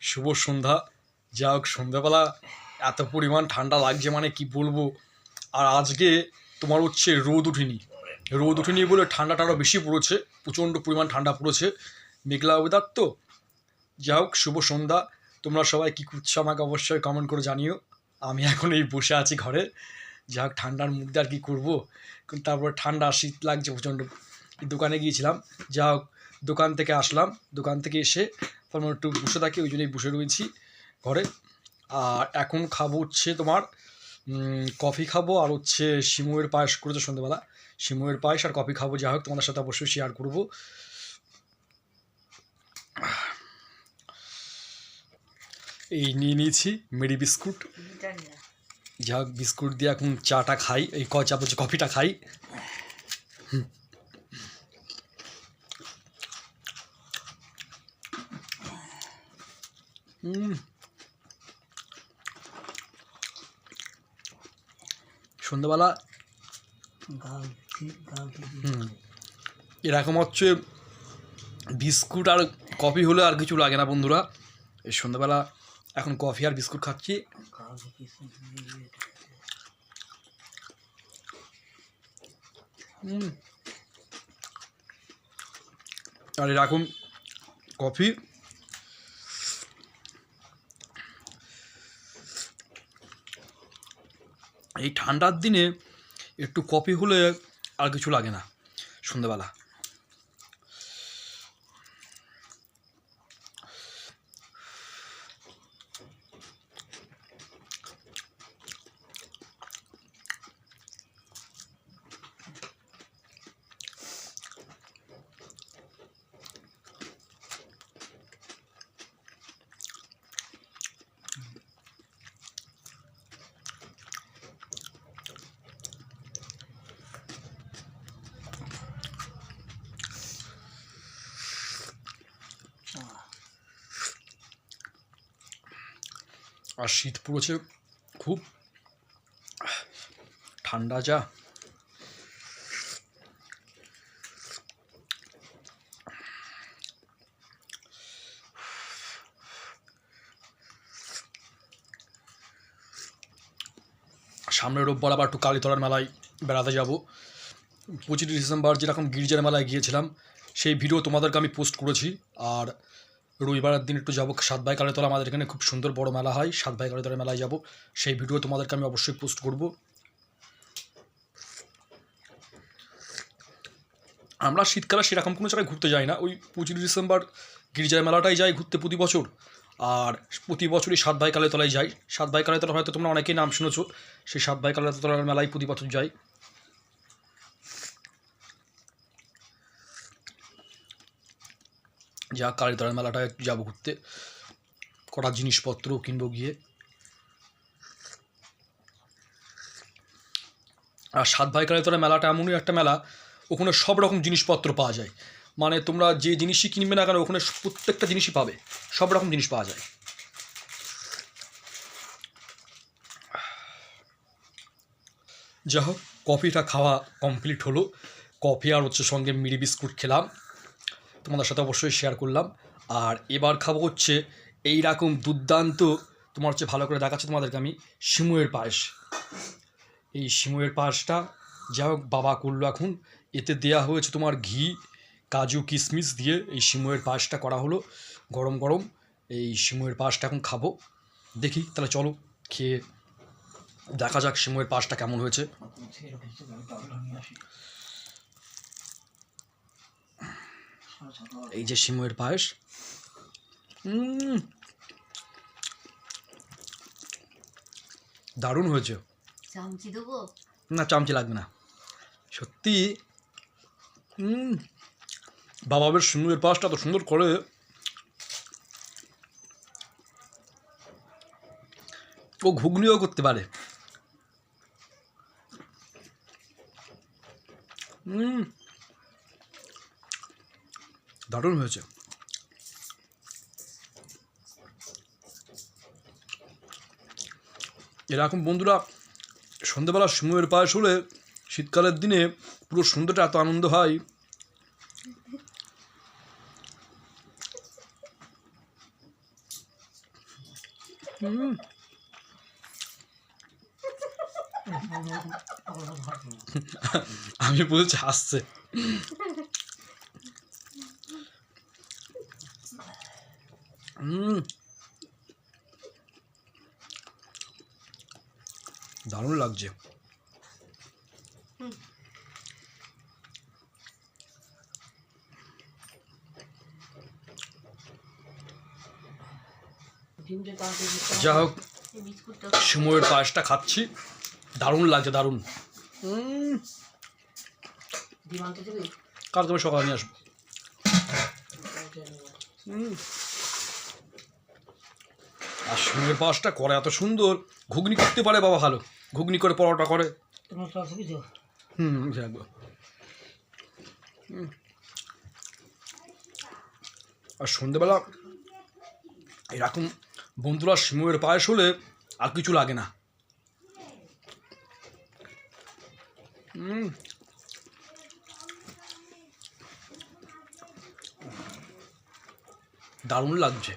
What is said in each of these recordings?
শুভ সন্ধ্যা। যা হোক সন্ধ্যাবেলা এত পরিমাণ ঠান্ডা লাগছে মানে কি বলবো। আর আজকে তোমার হচ্ছে রোদ উঠেনি বলে ঠান্ডাটা আরও বেশি পড়েছে, প্রচণ্ড পরিমাণ ঠান্ডা পড়েছে। মেঘলা ওয়েদার তো। যা হোক শুভ সন্ধ্যা। তোমরা সবাই কী করছো আমাকে অবশ্যই কমেন্ট করে জানিও। আমি এখন এই বসে আছি ঘরে। যা হোক ঠান্ডার মধ্যে আর কী করবো, কিন্তু তারপরে ঠান্ডা শীত লাগছে প্রচণ্ড। দোকানে গিয়েছিলাম, যা হোক দোকান থেকে আসলাম, দোকান থেকে এসে তারপর একটু বসে থাকি, ওই জন্যই বসে রয়েছি ঘরে। আর এখন খাবো হচ্ছে তোমার কফি খাবো, আর হচ্ছে সিমুয়ের পায়েস করেছে সন্ধ্যেবেলা, সিমুয়ের পায়েস আর কফি খাবো। যা হোক তোমাদের সাথে অবশ্যই শেয়ার করবো। এই নিয়ে নিয়েছি মেরি বিস্কুট। যা হোক বিস্কুট দিয়ে এখন চাটা খাই, এই কফিটা খাই। সন্ধ্যাবেলা এরকম হচ্ছে বিস্কুট আর কফি হলে আর কিছু লাগে না বন্ধুরা। এই সন্ধ্যাবেলা এখন কফি আর বিস্কুট খাচ্ছি। আর এরকম কফি এই ঠান্ডার দিনে একটু কফি হলে আর কিছু লাগে না সন্ধ্যাবেলা। আর শীত পড়েছে খুব, ঠান্ডা যা। সামনের রোববার আবার একটু কালীতলার মেলায় বেড়াতে যাব। 25 ডিসেম্বর যেরকম গির্জার মেলায় গিয়েছিলাম সেই ভিডিও তোমাদেরকে আমি পোস্ট করেছি। আর রবিবারের দিন একটু যাবো সাতভাই কালীতলা, আমাদের এখানে খুব সুন্দর বড় মেলা হয়, সাতভাই কালীতলা মেলায় যাব, সেই ভিডিও তোমাদেরকে আমি অবশ্যই পোস্ট করব। আমরা শীতকালে সেরকম কোনো জায়গায় ঘুরতে যাই না, ওই 25 ডিসেম্বর গির্জার মেলাটাই যাই ঘুরতে প্রতি বছর। আর প্রতি বছরই সাতভাই কালীতলায় যাই। সাতভাই কালীতলা হয়তো তোমরা অনেকেই নাম শুনেছো, সেই সাতভাই কালীতলার মেলায় প্রতি বছর যাই। যা কালীতলার মেলাটায় যাবো ঘুরতে, কটা জিনিসপত্র কিনবো গিয়ে। আর সাতভাই কালীতলা মেলাটা এমনই একটা মেলা, ওখানে সব রকম জিনিসপত্র পাওয়া যায়। মানে তোমরা যে জিনিসই কিনবে না কেন ওখানে প্রত্যেকটা জিনিসই পাবে, সব রকম জিনিস পাওয়া যায়। যা হোক কফিটা খাওয়া কমপ্লিট হলো, কফি আর হচ্ছে সঙ্গে মিরি বিস্কুট খেলাম, তোমাদের সাথে অবশ্যই শেয়ার করলাম। আর এবার খাবো হচ্ছে এইরকম দুর্দান্ত, তোমার হচ্ছে ভালো করে দেখাচ্ছি তোমাদেরকে আমি, সিমুয়ের পায়েস। এই সিমুয়ের পায়েসটা যা হোক বাবা করলো এখন, এতে দেয়া হয়েছে তোমার ঘি, কাজু কিশমিশ দিয়ে এই সিমুয়ের পায়েসটা করা হলো গরম গরম। এই সিমুয়ের পায়েসটা এখন খাবো, দেখি তাহলে চলো খেয়ে দেখা যাক সিমুয়ের পায়েসটা কেমন হয়েছে। এই যে সিমুয়ের পায়েস, দারুণ হয়েছে। চামচি দেবো? না চামচি লাগবে না, সত্যি। বাবা সিমুয়ের পায়েসটা তো সুন্দর করে, ও ঘুগনিও করতে পারে। দারুণ হয়েছে। এরকম বন্ধুরা সন্ধ্যেবেলা সিমুয়ের পায়েস হলে শীতকালের দিনে পুরো সন্ধ্যাটা এত আনন্দ হয়। আমি বলছি হাসছে। দারুণ লাগছে। যা হোক, সময়ের পায়েসটা খাচ্ছি, দারুণ লাগছে, দারুণ। কাল তুমি সকালে নিয়ে আসবো। আর সময়ের পায়েসটা করে এত সুন্দর, ঘুগনি করতে পারে বাবা, ভালো ঘুগনি করে, পরোটা করে। আর সন্ধ্যেবেলা এরকম বন্ধুরা সিমুয়ের পায়েস হলে আর কিছু লাগে না। দারুণ লাগছে।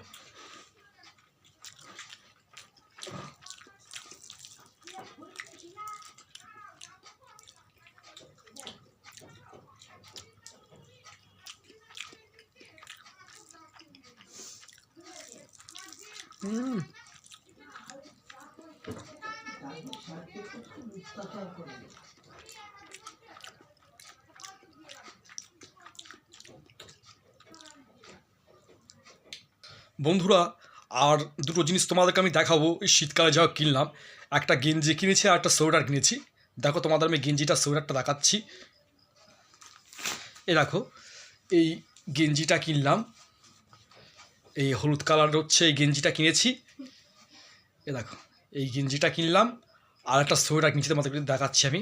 বন্ধুরা, আর দুটো জিনিস তোমাদেরকে আমি দেখাবো। এই শীতকালে যা কিনলাম, একটা গেঞ্জি কিনেছি আর একটা সোয়েটার কিনেছি। দেখো তোমাদের আমি গেঞ্জিটা সোয়েটারটা দেখাচ্ছি। এ দেখো, এই গেঞ্জিটা কিনলাম, এই হলুদ কালার হচ্ছে এই গেঞ্জিটা কিনেছি। এ দেখো, এই গেঞ্জিটা কিনলাম আর একটা সোয়েটার কিনেছি, তোমাদেরকে দেখাচ্ছি আমি।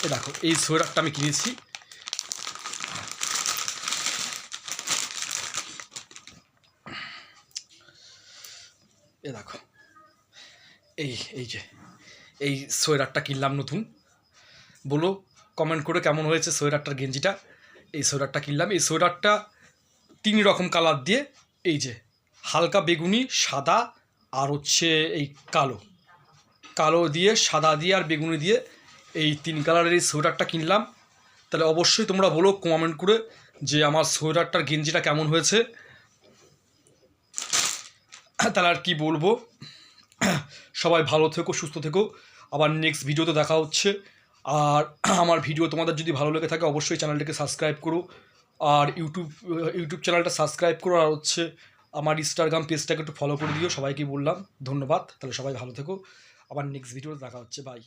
এ দেখো, এই সোয়েটারটা আমি কিনেছি। এ দেখো, এই যে এই সোয়েটারটা কিনলাম নতুন। বলো কমেন্ট করে কেমন হয়েছে সোয়েটারটার গেঞ্জিটা। এই সোয়েটারটা কিনলাম। এই সোয়েটারটা 3 রকম কালার দিয়ে, এই যে হালকা বেগুনি, সাদা আর হচ্ছে এই কালো দিয়ে, সাদা দিয়ে আর বেগুনি দিয়ে, এই 3 কালারের এই সোয়েটারটা কিনলাম। তাহলে অবশ্যই তোমরা বলো কমেন্ট করে যে আমার সোয়েটারটার গেঞ্জিটা কেমন হয়েছে। তাহলে আর কি বলবো, সবাই ভালো থেকো, সুস্থ থেকো। আবার নেক্সট ভিডিওতে দেখা হচ্ছে। আর আমার ভিডিও তোমাদের যদি ভালো লেগে থাকে অবশ্যই চ্যানেলটাকে সাবস্ক্রাইব করো, আর ইউটিউব চ্যানেলটা সাবস্ক্রাইব করো, আর হচ্ছে আমার ইনস্টাগ্রাম পেজটাকে একটু ফলো করে দিও। সবাইকে বললাম ধন্যবাদ। তাহলে সবাই ভালো থেকো, আবার নেক্সট ভিডিওতে দেখা হচ্ছে। বাই।